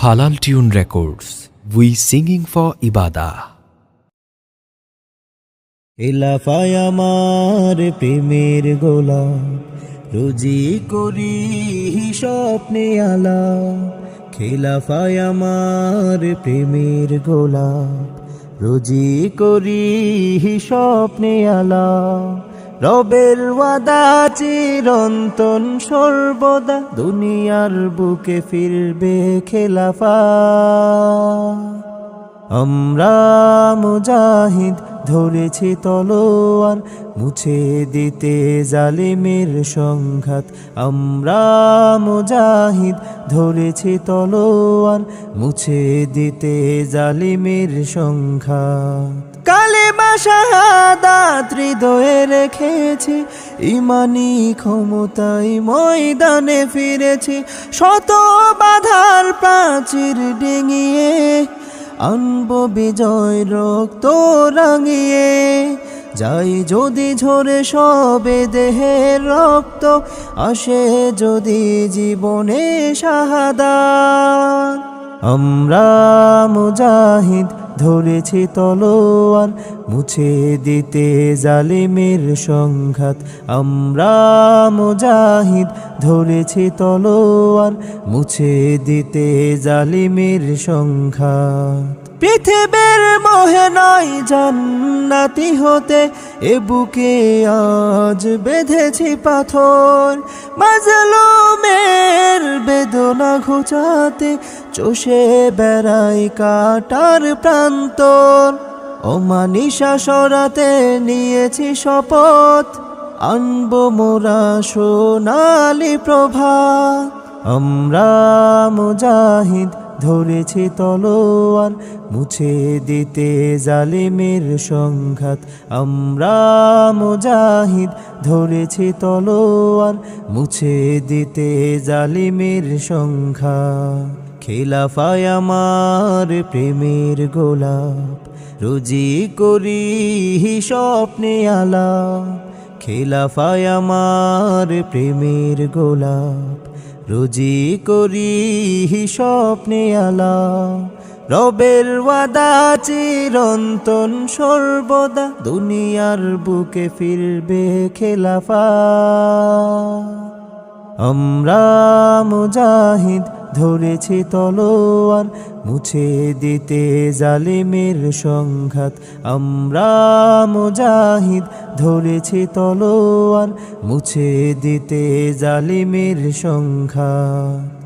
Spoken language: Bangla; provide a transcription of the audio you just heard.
Halal Tune Records. We singing for Ibadah. এলাফায় আমার প্রেমের গোলাপ, রোজি করি স্বপ্নে আলা। খেলাফায় আমার প্রেমের গোলাপ, রোজি করি স্বপ্নে আলা। রবের ওয়াদা চিরন্তন সর্বদা, দুনিয়ার বুকে ফিরবে খেলাফা। আমরা মুজাহিদ ধরেছি তলোয়ার, মুছে দিতে জালিমের সংঘাত। আমরা মুজাহিদ ধরেছি তলোয়ার, মুছে দিতে জালিমের সংঘাত। কালেমা শাহাদাত হৃদয়ে রেখেছি, ইমানি ক্ষমতায় ময়দানে ফিরেছি। শত বাধার প্রাচীর ডিঙিয়ে আনব বিজয় রক্ত রাঙিয়ে। যাই যদি ঝরে সবে দেহের রক্ত, আসে যদি জীবনে শাহাদাত। আমরা মুজাহিদ ধরেছি তলোয়ার, মুছে দিতে জালিমের সংঘাত। আমরা মুজাহিদ ধরেছি তলোয়ার, মুছে দিতে জালিমের সংঘাত। পৃথিবীর মোহে নয় জান্নাতি হতে, এ বুকে আজ বেঁধেছি পাথর। মাজলুমের বেদনা ঘুচাতে, চষে বেড়াই কাটার প্রান্তর। অমানিসা সরাতে নিয়েছি শপথ, আনব মোরা সোনালি প্রভাত। আমরা মুজাহিদ ধরেছি তলোয়ার, মুছে দিতে জালিমের সংঘাত। আমরা মুজাহিদ ধরেছি তলোয়ার, মুছে দিতে জালিমের সংঘাত। খেলাফায় আমার প্রেমের গোলাপ, রোজি করি স্বপ্নে আলা। খেলাফায় আমার প্রেমের গোলাপ, রোজি করি স্বপ্নে আলা। রবের ওয়াদা চিরন্তন সর্বদা, দুনিয়ার বুকে ফিরবে খেলাফা। আমরা মুজাহিদ ধরেছি তলোয়ার, মুছে দিতে জালিমের সংঘাত। আমরা মুজাহিদ ধরেছি তলোয়ার, মুছে দিতে জালিমের সংঘাত।